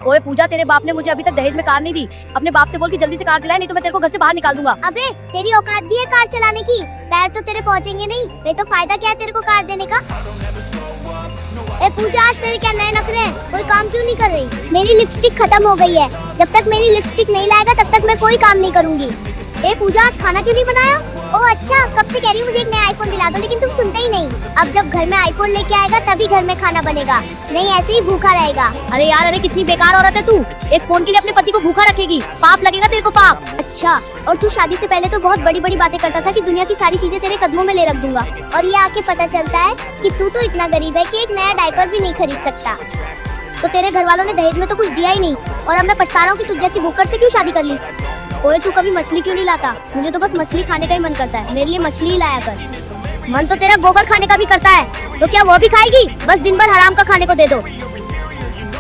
ओए पूजा, तेरे बाप ने मुझे अभी तक दहेज में कार नहीं दी। अपने बाप से बोल कि जल्दी से कार दिलाए, नहीं तो मैं तेरे को घर से बाहर निकाल दूंगा। अबे तेरी औकात भी है कार चलाने की? पैर तो तेरे पहुंचेंगे नहीं, नहीं तो फायदा क्या है तेरे को कार देने का? ए पूजा, आज तेरे क्या नए नखरे हैं? कोई काम क्यों नहीं कर रही? मेरी लिपस्टिक खत्म हो गई है, जब तक मेरी लिपस्टिक नहीं लाएगा तब तक मैं कोई काम नहीं करूंगी। ए पूजा, आज खाना क्यों नहीं बनाया? ओ अच्छा, कब से कह रही हूँ मुझे एक नया आईफोन दिला दो, लेकिन तुम सुनते ही नहीं। अब जब घर में आईफोन लेके आएगा तभी घर में खाना बनेगा, नहीं ऐसे ही भूखा रहेगा। अरे यार, अरे कितनी बेकार औरत है तू। एक फोन के लिए अपने पति को भूखा रखेगी, पाप लगेगा तेरे को, पाप। अच्छा, और तू शादी से पहले तो बहुत बड़ी बड़ी बातें करता था कि दुनिया की सारी चीजें तेरे कदमों में ले रख दूंगा, और ये आके पता चलता है कि तू तो इतना गरीब है कि एक नया डायपर भी नहीं खरीद सकता। तो तेरे घर वालों ने दहेज में तो कुछ दिया ही नहीं, और अब मैं पछता रहा हूँ कि तुझ जैसी भूखड़ से क्यों शादी कर ली। ओए तू कभी मछली क्यों नहीं लाता? मुझे तो बस मछली खाने का ही मन करता है, मेरे लिए मछली ही लाया कर। मन तो तेरा गोबर खाने का भी करता है, तो क्या वो भी खाएगी? बस दिन भर हराम का खाने को दे दो।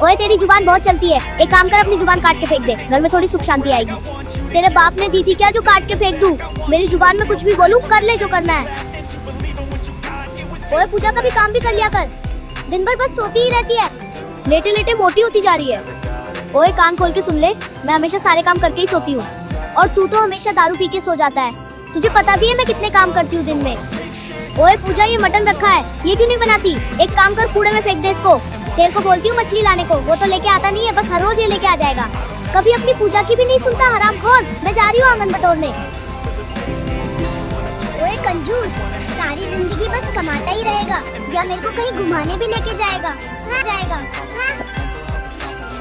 ओए तेरी जुबान बहुत चलती है, एक काम कर, अपनी जुबान काट के फेंक दे, घर में थोड़ी सुख शांति आएगी। तेरे बाप ने दी थी क्या जो काट के फेंक दूं? मेरी जुबान में कुछ भी बोलूं, कर ले जो करना है। ओए पूजा, कभी काम भी कर लिया कर, दिन भर बस सोती ही रहती है, लेटे लेटे मोटी होती जा रही है। ओए कान खोल के सुन ले, मैं हमेशा सारे काम करके ही सोती हूँ, और तू तो हमेशा दारू पी के सो जाता है। तुझे पता भी है मैं कितने काम करती हूँ दिन में। ओए पूजा, ये मटन रखा है, ये क्यों नहीं बनाती? एक काम कर, कूड़े में फेंक दे इसको। तेरे को बोलती हूँ मछली लाने को, वो तो लेके आता नहीं है, बस हर रोज ये लेके आ जाएगा। कभी अपनी पूजा की भी नहीं सुनता, हरामखोर। मैं जा रही हूँ आंगन बटोरने। ओए कंजूस, सारी जिंदगी बस कमाता ही रहेगा, या मेरे को कहीं घुमाने भी लेके जाएगा?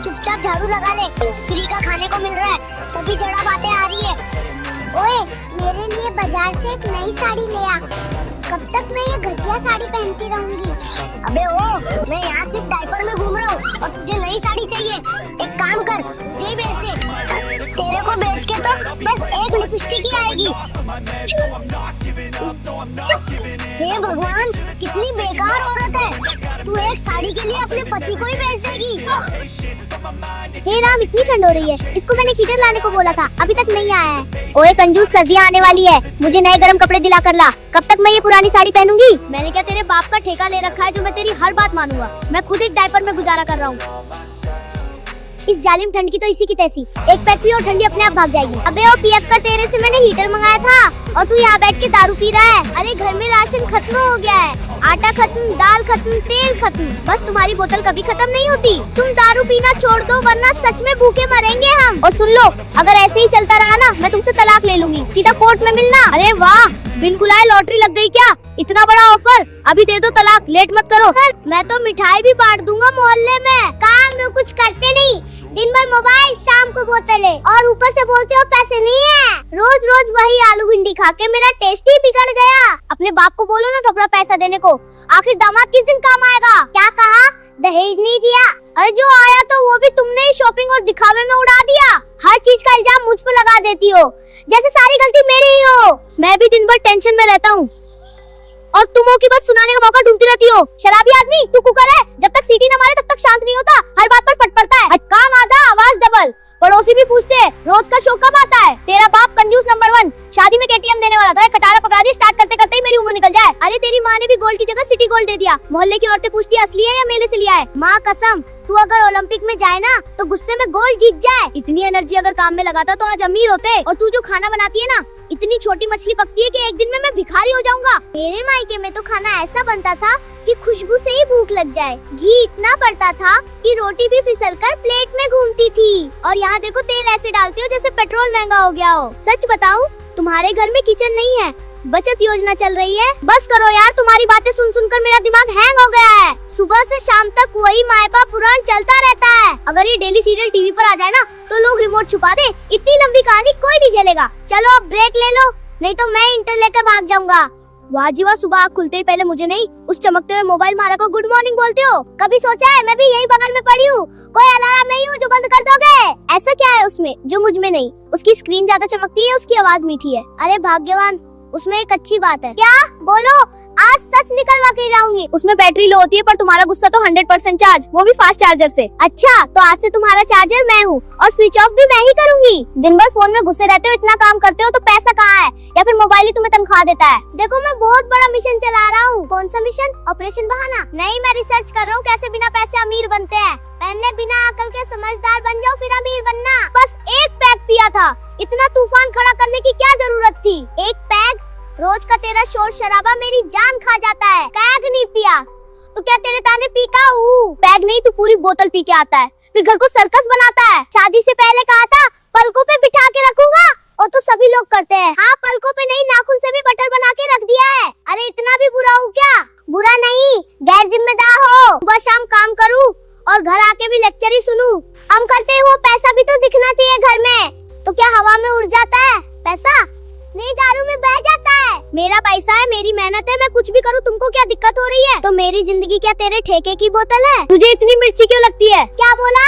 चुपचाप झाड़ू लगा ले, फ्री का खाने को मिल रहा है, तभी जड़ा बातें आ रही है। ओए मेरे लिए बाजार से एक नई साड़ी ले आ, कब तक मैं ये घटिया साड़ी पहनती रहूंगी? अबे ओ, मैं यहाँ सिर्फ डायपर में घूम रहा हूँ और तुझे नई साड़ी चाहिए। एक काम कर, ये बेच दे, तेरे को बेच के तो बस एक लिपस्टिक ही आएगी। हे भगवान, कितनी बेकार औरत है, तू एक साड़ी के लिए अपने पति को ही बेच देगी। हे राम, इतनी ठंड हो रही है, इसको मैंने हीटर लाने को बोला था, अभी तक नहीं आया है। ओए कंजूस, सर्दियाँ आने वाली है, मुझे नए गर्म कपड़े दिला कर ला, कब तक मैं ये पुरानी साड़ी पहनूंगी? मैंने क्या तेरे बाप का ठेका ले रखा है जो मैं तेरी हर बात मानूंगा? मैं खुद एक डायपर में गुजारा कर रहा हूँ। इस जालिम ठंड की तो इसी की तैसी, एक पैक पी और ठंडी अपने आप भाग जाएगी। अबे ओ पियक्कर, तेरे से मैंने हीटर मंगाया था और तू यहाँ बैठ के दारू पी रहा है। अरे घर में राशन खत्म हो गया है, आटा खत्म, दाल खत्म, तेल खत्म, बस तुम्हारी बोतल कभी खत्म नहीं होती। तुम दारू पीना छोड़ दो, वरना सच में भूखे मरेंगे हम। और सुन लो, अगर ऐसे ही चलता रहा ना, मैं तुमसे तलाक ले लूंगी, सीधा कोर्ट में मिलना। अरे वाह, बिन बुलाए लॉटरी लग गई क्या? इतना बड़ा ऑफर, अभी दे दो तलाक, लेट मत करो। मैं तो मिठाई भी बांट दूंगा मोहल्ले में। काम में कुछ करते नहीं, दिन भर मोबाइल, शाम को बोतलें, और ऊपर से बोलते हो पैसे नहीं है। रोज रोज वही आलू भिंडी खा के मेरा टेस्ट ही बिगड़ गया। अपने बाप को बोलो ना थोड़ा पैसा देने को, आखिर दामाद किस दिन काम आएगा? क्या कहा? दहेज नहीं दिया? अरे जो आया तो वो भी तुमने ही शॉपिंग और दिखावे में उड़ा दिया। हर चीज का इल्जाम मुझ पर लगा देती हो, जैसे सारी गलती मेरी ही हो। मैं भी दिन भर टेंशन में रहता हूँ और तुम हो कि बस सुनाने का मौका ढूंढती रहती हो। शराबी आदमी, तू कुकर है, जब तक सीटी न मारे तब तक शांत नहीं होता, हर बात पर पट पड़ता है। काम आधा, आवाज डबल। पड़ोसी भी पूछते हैं रोज का शो कब आता है। तेरा बाप कंजूस नंबर 1, शादी में केटीएम देने वाला था, खटारा पकड़ा दिया, स्टार्ट करते करते ही मेरी उम्र निकल जाए। अरे तेरी माँ ने भी गोल्ड की जगह सिटी गोल्ड दे दिया। मोहल्ले की औरतें पूछती है असली है या मेले से लिया है। माँ कसम, तू अगर ओलंपिक में जाए ना तो गुस्से में गोल्ड जीत जाए। इतनी एनर्जी अगर काम में लगाता तो आज अमीर होते। और तू जो खाना बनाती है ना, इतनी छोटी मछली पकती है कि एक दिन में मैं भिखारी हो जाऊंगा। मेरे मायके में तो खाना ऐसा बनता था कि खुशबू से ही भूख लग जाए। घी इतना पड़ता था कि रोटी भी फिसलकर प्लेट में घूमती थी। और यहाँ देखो, तेल ऐसे डालती हो जैसे पेट्रोल महंगा हो गया हो। सच बताऊं, तुम्हारे घर में किचन नहीं है, बचत योजना चल रही है। बस करो यार, तुम्हारी बातें सुन सुनकर मेरा दिमाग हैंग हो गया है। सुबह से शाम तक वही मायका पुराण चलता रहता है। अगर ये डेली सीरियल टीवी पर आ जाए ना तो लोग रिमोट छुपा दे, इतनी लंबी कहानी कोई नहीं झेलेगा। चलो अब ब्रेक ले लो, नहीं तो मैं इंटर लेकर भाग जाऊंगा। वाह जी वाह, सुबह आँख खुलते ही पहले मुझे नहीं, उस चमकते हुए मोबाइल मारा को गुड मॉर्निंग बोलते हो। कभी सोचा है मैं भी यही बगल में पड़ी हूँ, कोई अलार्म नहीं हूँ जो बंद कर दोगे? ऐसा क्या है उसमें जो मुझ में नहीं? उसकी स्क्रीन ज्यादा चमकती है, उसकी आवाज मीठी है। अरे भाग्यवान, उसमें एक अच्छी बात है। क्या बोलो, आज सच निकलवा के रहूंगी। उसमें बैटरी लो होती है पर तुम्हारा गुस्सा तो 100% चार्ज, वो भी फास्ट चार्जर से। अच्छा, तो आज से तुम्हारा चार्जर मैं हूँ और स्विच ऑफ भी मैं ही करूंगी। दिन भर फोन में घुसे रहते हो, इतना काम करते हो तो पैसा कहाँ है? या फिर मोबाइल ही तुम्हें तनख्वाह देता है? देखो मैं बहुत बड़ा मिशन चला रहा हूँ। कौन सा मिशन? ऑपरेशन बहाना? नहीं, मैं रिसर्च कर रहा हूँ कैसे बिना पैसे अमीर बनते हैं। पहले बिना अकल के समझदार बन जाओ, फिर अमीर बनना। बस एक पैक पिया था, इतना तूफान खड़ा करने की क्या जरूरत थी? एक पैक? रोज का तेरा शोर शराबा मेरी जान खा जाता है। पैग नहीं पिया तो क्या तेरे ताने पी का हूँ? पैग नहीं तो पूरी बोतल पी के आता है, फिर घर को सर्कस बनाता है। शादी से पहले कहा था पलकों पे बिठा के रखूंगा, और तो सभी लोग करते हैं। हाँ, पलकों पे नहीं, नाखून से भी बटर बना के रख दिया है। अरे इतना भी बुरा हूँ क्या? बुरा नहीं, गैर जिम्मेदार हो। सुबह शाम काम करूँ और घर आके भी लेक्चर ही सुनूं। हम करते हो, पैसा भी तो दिखना चाहिए घर में। तो क्या हवा में उड़ जाता है पैसा? नहीं, दारू में बह जाता है। मेरा पैसा है, मेरी मेहनत है, मैं कुछ भी करूँ। तुमको क्या दिक्कत हो रही है? तो मेरी जिंदगी क्या तेरे ठेके की बोतल है? तुझे इतनी मिर्ची क्यों लगती है? क्या बोला?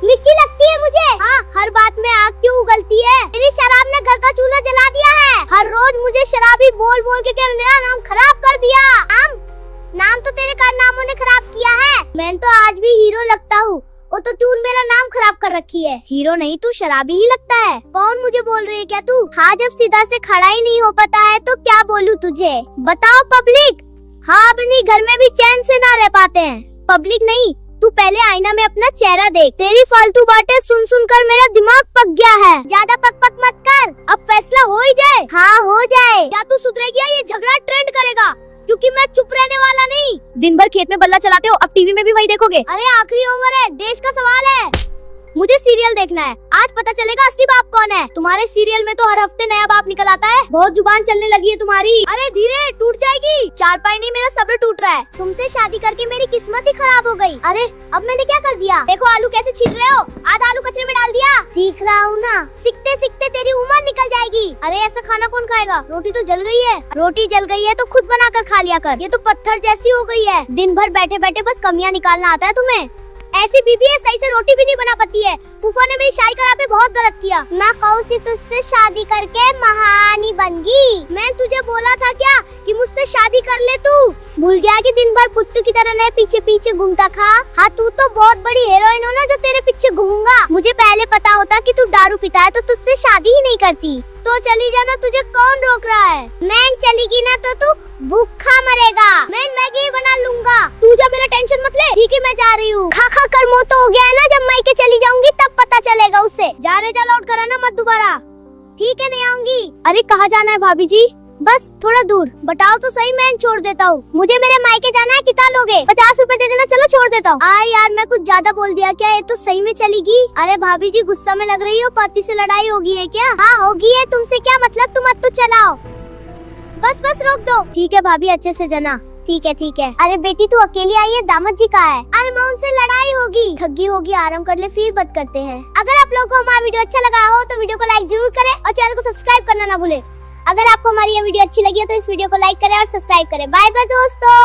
मिर्ची लगती है मुझे? हाँ, हर बात में आग क्यों उगलती है? तेरी शराब ने घर का चूल्हा जला दिया है। हर रोज मुझे शराबी बोल बोल के मेरा नाम खराब कर दिया। नाम तो तेरे कारनामों ने खराब किया है। मैं तो आज भी हीरो लगता हूँ, वो तो तू मेरा नाम खराब कर रखी है। हीरो नहीं, तू शराबी ही लगता है। कौन मुझे बोल रही है क्या तू? हाँ, जब सीधा से खड़ा ही नहीं हो पाता है तो क्या बोलूं तुझे? बताओ पब्लिक। हाँ, अपनी घर में भी चैन से ना रह पाते हैं। पब्लिक नहीं, तू पहले आईना में अपना चेहरा देख। तेरी फालतू बातें सुन सुन कर मेरा दिमाग पक गया है। ज्यादा पक पक मत कर, अब फैसला हो ही जाए। हाँ, हो जाए। क्या तू सुधरेगी या ये झगड़ा ट्रेंड करेगा? क्योंकि मैं चुप रहने वाला नहीं। दिन भर खेत में बल्ला चलाते हो, अब टीवी में भी वही देखोगे। अरे आखिरी ओवर है, देश का सवाल है। मुझे सीरियल देखना है, आज पता चलेगा असली बाप कौन है। तुम्हारे सीरियल में तो हर हफ्ते नया बाप निकल आता है। बहुत जुबान चलने लगी है तुम्हारी। अरे धीरे, टूट जाएगी। चारपाई नहीं, मेरा सब्र टूट रहा है। तुमसे शादी करके मेरी किस्मत ही खराब हो गई। अरे अब मैंने क्या कर दिया? देखो आलू कैसे छील रहे हो, आधा आलू कचरे में डाल दिया। सीख रहा हूँ ना, सीखते सीखते तेरी उम्र निकल जाएगी। अरे ऐसा खाना कौन खाएगा? रोटी तो जल गई है। रोटी जल गई है तो खुद बना कर खा लिया कर। ये तो पत्थर जैसी हो गई है। दिन भर बैठे बैठे बस कमियां निकालना आता है तुम्हें। ऐसी बीबी है, सही से रोटी भी नहीं बना पाती है। फूफा ने मेरी शादी करा पे बहुत गलत किया। मैं कौसी तुझसे शादी करके महारानी बन गई। मैं तुझे बोला था क्या कि मुझसे शादी कर ले? तू भूल गया कि दिन भर कुत्तू की तरह ने पीछे पीछे घूमता था? हाँ, तू तो बहुत बड़ी हीरोइन हो ना जो तेरे पीछे घूमूंगा। मुझे पहले पता होता कि तू दारू पीता है तो तुझसे शादी ही नहीं करती। तो चली जाना, तुझे कौन रोक रहा है? मैं चलेगी ना तो तू भूखा मरेगा। मैं मैगी बना लूंगा। तू जा, मेरा टेंशन मत ले। ठीक है, मैं जा रही हूँ। खा खा कर मोह तो हो गया है ना, जब मायके चली जाऊंगी तब पता चलेगा उसे। जा रे जा, लौट कर आना मत दोबारा। ठीक है, नहीं आऊंगी। अरे कहाँ जाना है भाभी जी? बस थोड़ा दूर। बताओ तो सही, मैं छोड़ देता हूँ। मुझे मेरे मायके जाना है, कितना लोगे? 50 रुपए दे देना, चलो छोड़ देता हूँ। यार मैं कुछ ज्यादा बोल दिया क्या? ये तो सही में चलेगी। अरे भाभी जी गुस्सा में लग रही हो, पति से लड़ाई होगी है क्या? हाँ होगी है, तुमसे क्या मतलब? तुम मत तो चलाओ, बस बस रोक दो। ठीक है भाभी, अच्छे से जाना। ठीक है ठीक है। अरे बेटी तू अकेली आई है, दामाद जी कहाँ है? अरे मैं उनसे लड़ाई होगी। थकी होगी, आराम कर ले, फिर बात करते हैं। अगर आप लोगों को हमारा वीडियो अच्छा लगा हो तो वीडियो को लाइक जरूर करें और चैनल को सब्सक्राइब करना ना भूले। अगर आपको हमारी ये वीडियो अच्छी लगी हो तो इस वीडियो को लाइक करें और सब्सक्राइब करें। बाय बाय दोस्तों।